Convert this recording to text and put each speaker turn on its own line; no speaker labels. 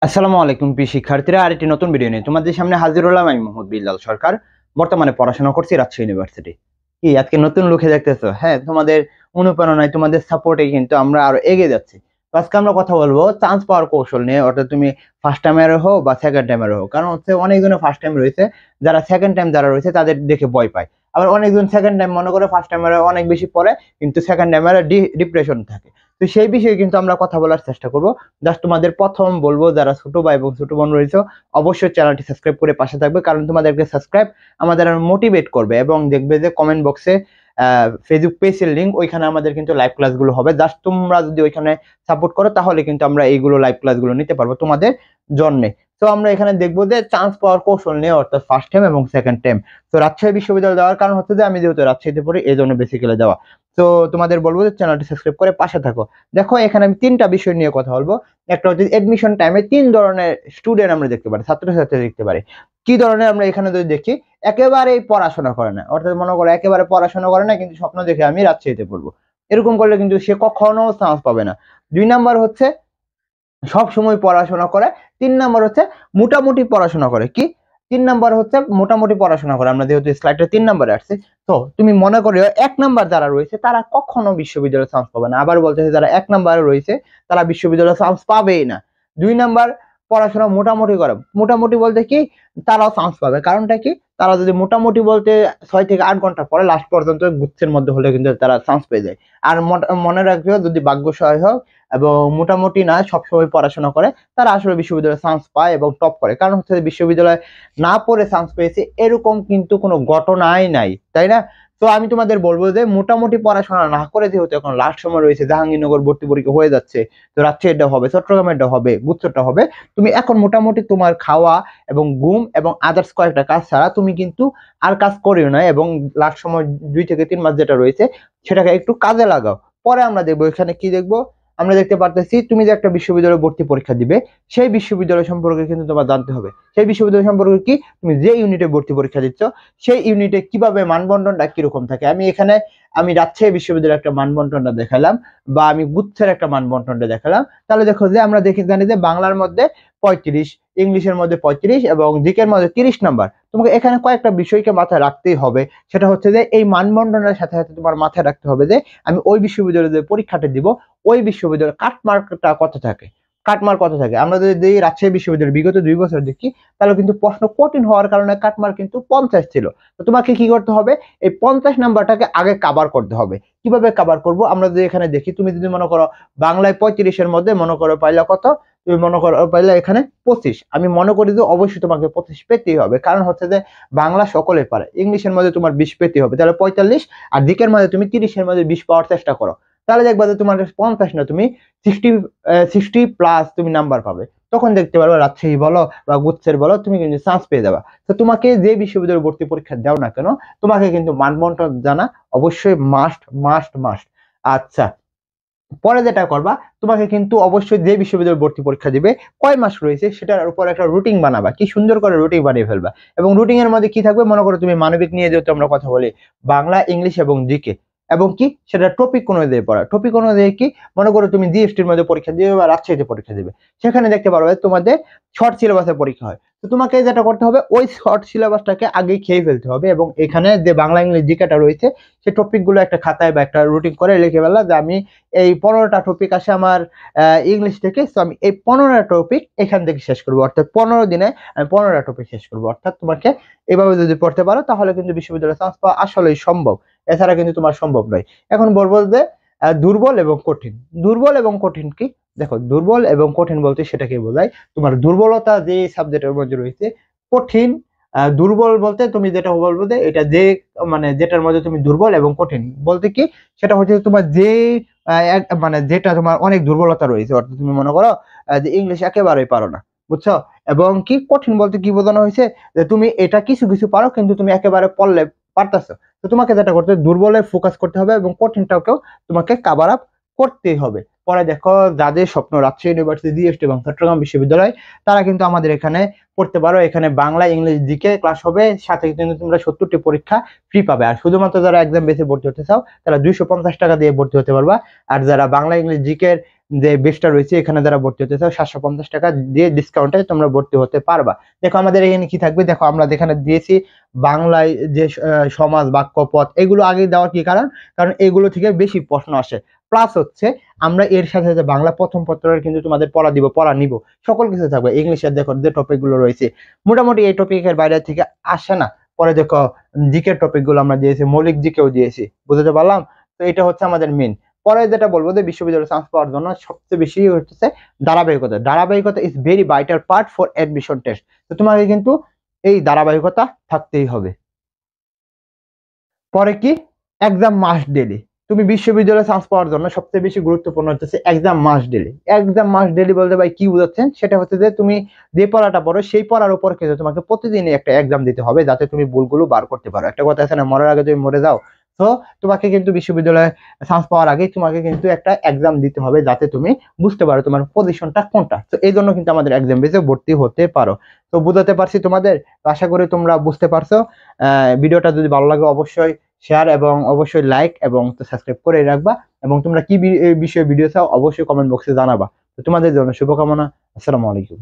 আসসালামু আলাইকুম প্রিয় শিক্ষার্থীরা, আরেকটি নতুন ভিডিও নিয়ে তোমাদের সামনে হাজির হলাম। আমি মোহাম্মদ বিল্লাল সরকার। বর্তমানে পড়াশোনা করছি রাজশাহী ইউনিভার্সিটি। কি আজকে নতুন লুকে দেখতেছো? হ্যাঁ, তোমাদের অনুপ্রেরণায়, তোমাদের সাপোর্টে কিন্তু আমরা আরো এগিয়ে যাচ্ছি। তো আজকে আমরা কথা বলবো চান্স পাওয়ার কৌশল নিয়ে। অর্থাৎ তুমি ফার্স্ট টাইমের হো বা সেকেন্ড টাইমের হো, কারণ হচ্ছে অনেকজনের ফার্স্ট টাইম রয়েছে, যারা সেকেন্ড টাইম যারা রয়েছে তাদের দেখে ভয় পায়। আবার অনেকজন সেকেন্ড টাইম মনে করে ফার্স্ট টাইমের অনেক বেশি পড়ে, কিন্তু সেকেন্ড টাইমের ডিপ্রেশন থাকে। তো সেই বিষয়ে কিন্তু আমরা কথা বলার চেষ্টা করব। জাস্ট তোমাদের প্রথম বলবো, যারা ছোট ভাই এবং ছোট বোন রয়েছে, অবশ্যই চ্যানেলটি সাবস্ক্রাইব করে পাশে থাকবে, কারণ তোমাদেরকে সাবস্ক্রাইব আমাদের মোটিভেট করবে। এবং দেখবে যে কমেন্ট বক্সে ফেসবুক পেজের লিঙ্ক, ওইখানে আমাদের কিন্তু লাইভ ক্লাসগুলো হবে। জাস্ট তোমরা যদি ওইখানে সাপোর্ট করো, তাহলে কিন্তু আমরা এইগুলো লাইভ ক্লাসগুলো নিতে পারবো তোমাদের জন্য। তো আমরা এখানে দেখবো যে চান্স পাওয়ার কৌশল নিয়ে, অর্থাৎ ফার্স্ট টাইম এবং সেকেন্ড টাইম। তো রাজশাহী বিশ্ববিদ্যালয় দেওয়ার কারণ হচ্ছে যে আমি যেহেতু রাজশাহীতে পড়ি, এই জন্য বেসিক্যালি দেওয়া। তো তোমাদের বলবো যে চ্যানেলটি সাবস্ক্রাইব করে পাশে থাকো। দেখো, এখানে আমি তিনটা বিষয় নিয়ে কথা বলবো। একটা হচ্ছে এডমিশন টাইমে তিন ধরনের স্টুডেন্ট আমরা দেখতে পারি, ছাত্রছাত্রী দেখতে পারি। কি ধরনের? আমরা এখানে যদি দেখি, একেবারেই পড়াশোনা করে না, অর্থাৎ মনে করো একেবারে পড়াশোনা করে না, কিন্তু স্বপ্ন দেখে আমি রাজশাহীতে পড়বো। এরকম করলে কিন্তু সে কখনো চান্স পাবে না। 2 নাম্বার হচ্ছে সব সময় পড়াশোনা করে। 3 নাম্বার হচ্ছে মোটামুটি পড়াশোনা করে। কি? 3 নাম্বার হচ্ছে মোটামুটি পড়াশোনা করে। আমরা যেহেতু স্লাইডে 3 নাম্বারে আসছে, তো তুমি মনে করো 1 নাম্বার যারা রয়েছে তারা কখনো বিশ্ববিদ্যালয়ে চান্স পাবে না। আবার বলতেছে যারা 1 নাম্বারে রয়েছে তারা বিশ্ববিদ্যালয়ে চান্স পাবেই না। 2 নাম্বার পড়াশোনা মোটামুটি করে। মোটামুটি বলতে কি, তারাও চান্স পাবে। কারণটা কি? তারা যদি মোটামুটি বলতে 6 থেকে 8 ঘন্টা পরে লাস্ট পর্যন্ত গুচ্ছের মধ্যে হলে কিন্তু তারা চান্স পেয়ে যায়। আর মনে রাখবে, যদি ভাগ্য সহায় হোক এবং মোটামুটি না সবসময় পড়াশোনা করে, তারা আসলে বিশ্ববিদ্যালয়ে চান্স পায় এবং টপ করে। কারণ হচ্ছে বিশ্ববিদ্যালয়ে না পড়ে চান্স পেয়েছে এরকম কিন্তু কোনো ঘটনাই নাই, তাই না? তো আমি তোমাদের বলবো যে মোটামুটি পড়াশোনা না করে, যেহেতু এখন লাস্ট সময় রয়েছে, জাহাঙ্গীরনগর ভর্তি পরীক্ষা হয়ে যাচ্ছে, তো রাজশাহীটা হবে, চট্টগ্রামেরটা হবে, গুচ্ছটা হবে, তুমি এখন মোটামুটি তোমার খাওয়া এবং ঘুম এবং আদার্স কয়েকটা কাজ ছাড়া তুমি কিন্তু আর কাজ করিও না। এবং লাস্ট সময় 2 থেকে 3 মাস যেটা রয়েছে, সেটাকে একটু কাজে লাগাও। পরে আমরা দেখবো এখানে কি দেখবো। আমরা দেখতে পারতেছি তুমি যে একটা বিশ্ববিদ্যালয়ে ভর্তি পরীক্ষা দিবে, সেই বিশ্ববিদ্যালয় সম্পর্কে কিন্তু তোমার জানতে হবে। সেই বিশ্ববিদ্যালয় সম্পর্কে কি, তুমি যে ইউনিটে ভর্তি পরীক্ষা দিচ্ছ, সেই ইউনিটে কিভাবে মানবন্টনটা কিরকম থাকে। আমি রাজশাহী বিশ্ববিদ্যালয়ের একটা মানবন্টনটা দেখালাম, বা আমি গুচ্ছের একটা মানবন্টনটা দেখালাম। তাহলে দেখো যে আমরা জানি যে বাংলার মধ্যে 35, ইংলিশের মধ্যে 35 এবং জিকের মধ্যে 30 নাম্বার। তোমাকে এখানে কয়েকটা বিষয়কে মাথায় রাখতেই হবে। সেটা হচ্ছে যে এই মানবন্টনের সাথে সাথে তোমার মাথায় রাখতে হবে যে আমি ওই বিশ্ববিদ্যালয়ে যে পরীক্ষাটা দিব, ওই বিশ্ববিদ্যালয়ের কাটমার্কটা কত থাকে। কাটমার্ক কত থাকে? আমরা যদি রাজশাহী বিশ্ববিদ্যালয়ের বিগত 2 বছর দেখি, তাহলে কিন্তু প্রশ্ন কঠিন হওয়ার কারণে কাটমার্ক কিন্তু 50 ছিল। তো তোমাকে কি করতে হবে? এই 50 নাম্বারটাকে আগে কাভার করতে হবে। কিভাবে কাভার করব? আমরা যদি এখানে দেখি, তুমি যদি মনে করো বাংলায় 35-এর মধ্যে মনে করো পাইলা কত, তুমি মনে করো পাইলা এখানে 25, আমি মনে করি যে অবশ্যই তোমাকে 25 পেতেই হবে। কারণ হচ্ছে যে বাংলা সকলে পারে, ইংলিশের মধ্যে তোমার 20 পেতেই হবে, তাহলে 45। আর দিকের মধ্যে তুমি 30-এর মধ্যে 20 পাওয়ার চেষ্টা করো, তাহলে দেখবা যে তোমার 50 না, তুমি 60+ তুমি নাম্বার পাবে। তখন দেখতে পারবে রাজশাহী বলো বা গুচ্ছের বলো, তুমি কিন্তু চান্স পেয়ে যাবা। তো তোমাকে যে বিশ্ববিদ্যালয় ভর্তি পরীক্ষা দাও না কেন, তোমাকে কিন্তু মানবন্টন জানা অবশ্যই মাস্ট মাস্ট মাস্ট। আচ্ছা, পরে যেটা করবা, তোমাকে কিন্তু অবশ্যই যে বিশ্ববিদ্যালয় ভর্তি পরীক্ষা দিবে, কয় মাস রয়েছে সেটার উপর একটা রুটিন বানাবা। কি সুন্দর করে রুটিন বানিয়ে ফেলবা। এবং রুটিন এর মধ্যে কি থাকবে? মনে করো তুমি মানবিক নিয়ে যেহেতু আমরা কথা বলি, বাংলা, ইংলিশ এবং জিকে, এবং কি সেটা টপিক অনুযায়ী পড়া। টপিক অনুযায়ী কি, মনে করো তুমি জিএসটির মধ্যে পরীক্ষা দিবে বা রাজশাহীতে পরীক্ষা দিবে, সেখানে দেখতে পারবে তোমাদের শর্ট সিলেবাসের পরীক্ষা হয়। তো তোমাকে যেটা করতে হবে, ওই শর্ট সিলেবাসটাকে আগে খেয়ে ফেলতে হবে। এবং এখানে যে বাংলা, ইংলিশ, জিকেটা রয়েছে, সেই টপিকগুলো একটা খাতায় বা একটা রুটিন করে লিখে ফেলা, যে আমি এই 15টা টপিক আসে আমার ইংলিশ থেকে, তো আমি এই 15টা টপিক এখান থেকে শেষ করবো। অর্থাৎ 15 দিনে আমি 15টা টপিক শেষ করবো। অর্থাৎ তোমাকে এভাবে যদি পড়তে পারো, তাহলে কিন্তু বিশ্ববিদ্যালয়ে চান্স পাওয়া আসলেই সম্ভব। এছাড়া কিন্তু তোমার সম্ভব নয়। এখন বলবো যে দুর্বল এবং কঠিন। দুর্বল এবং কঠিন কি? দেখো, দুর্বল এবং কঠিন বলতে সেটাকে বোঝায়, তোমার দুর্বলতা যে সাবজেক্টের মধ্যে রয়েছে। কঠিন, দুর্বল বলতে তুমি যেটা বলবো যে এটা যে, মানে যেটার মধ্যে তুমি দুর্বল, এবং কঠিন বলতে কি, সেটা হচ্ছে তোমার যে মানে যেটা তোমার অনেক দুর্বলতা রয়েছে। অর্থাৎ তুমি মনে করো যে ইংলিশ একেবারেই পারো না, বুঝছো? এবং কি কঠিন বলতে কি বোঝানো হয়েছে, যে তুমি এটা কিছু কিছু পারো, কিন্তু তুমি একেবারে পড়লে পারতেছো। তো তোমাকে যেটা করতে হবে, দুর্বলে ফোকাস করতে হবে এবং কঠিনটাকেও তোমাকে কাভার আপ করতেই হবে। পরে দেখো, যাদের স্বপ্ন রাজশাহী ইউনিভার্সিটি, জিএসটি এবং চট্টগ্রাম বিশ্ববিদ্যালয়, তারা কিন্তু আমাদের এখানে পড়তে পারো। এখানে বাংলা, ইংলিশ, জিকে ক্লাস হবে, সাথে কিন্তু তোমরা 70টি পরীক্ষা ফ্রি পাবে। আর শুধুমাত্র যারা এক্সাম বেসে ভর্তি হতে চাও, তারা 250 টাকা দিয়ে ভর্তি হতে পারবা। আর যারা বাংলা, ইংলিশ, জিকের যে বেসটা রয়েছে এখানে যারা ভর্তি হতে চাও 750 টাকা দিয়ে ডিসকাউন্টে তোমরা ভর্তি হতে পারবা। দেখো আমাদের এখানে কি থাকবে, দেখো আমরা যেখানে দিয়েছি বাংলায় যে সমাজ বাক্য পথ এগুলো আগে দেওয়ার কি কারণ, কারণ এগুলো থেকে বেশি প্রশ্ন আসে। প্লাস হচ্ছে আমরা এর সাথে সাথে বাংলা প্রথম পত্রের কিন্তু তোমাদের পড়া দিব, পড়া নিব, সকল কিছু থাকবে। ইংলিশের দেখো যে টপিক গুলো রয়েছে মোটামুটি এই টপিকের বাইরে থেকে আসে না। পরে দেখো জিকে টপিক গুলো আমরা দিয়েছি, মৌলিক জিকেও দিয়েছি, বুঝতে পারলাম। তো এটা হচ্ছে আমাদের মেন। পরে যেটা বলবো যে বিশ্ববিদ্যালয়ে চান্স পাওয়ার জন্য সবচেয়ে বেশি হচ্ছে ধারাবাহিকতা। ধারাবাহিকতা is very vital part for admission test. তো তোমাকে কিন্তু এই ধারাবাহিকতা থাকতেই হবে। পরে কি, এক্সাম মাস্ট ডেলি। তুমি বিশ্ববিদ্যালয়ে চান্স পাওয়ার জন্য সবচেয়ে বেশি গুরুত্বপূর্ণ হচ্ছে exam must daily. Exam must daily বলতে ভাই কি বুঝাচ্ছেন, সেটা হচ্ছে যে তুমি যে পড়াটা পড়ো সেই পড়ার উপর কিন্তু তোমাকে প্রতিদিনই একটা এক্সাম দিতে হবে, যাতে তুমি ভুলগুলো বার করতে পারো। একটা কথা আছে না, মরার আগে তুমি মরে যাও। তো তোমাকে কিন্তু বিশ্ববিদ্যালয়ে চান্স পাওয়ার আগে তোমাকে কিন্তু একটা এক্সাম দিতে হবে, যাতে তুমি বুঝতে পারো তোমার পজিশনটা কোনটা। তো এই জন্য কিন্তু আমাদের এক্সাম বেসে ভর্তি হতে পারো। তো বুঝাতে পারছি তোমাদের, তো আশা করি তোমরা বুঝতে পারছো। ভিডিওটা যদি ভালো লাগে অবশ্যই শেয়ার এবং অবশ্যই লাইক এবং সাবস্ক্রাইব করে রাখবা। এবং তোমরা কি বিষয়ে ভিডিও চাও অবশ্যই কমেন্ট বক্সে জানাবা। তো তোমাদের জন্য শুভকামনা। আসসালামু আলাইকুম।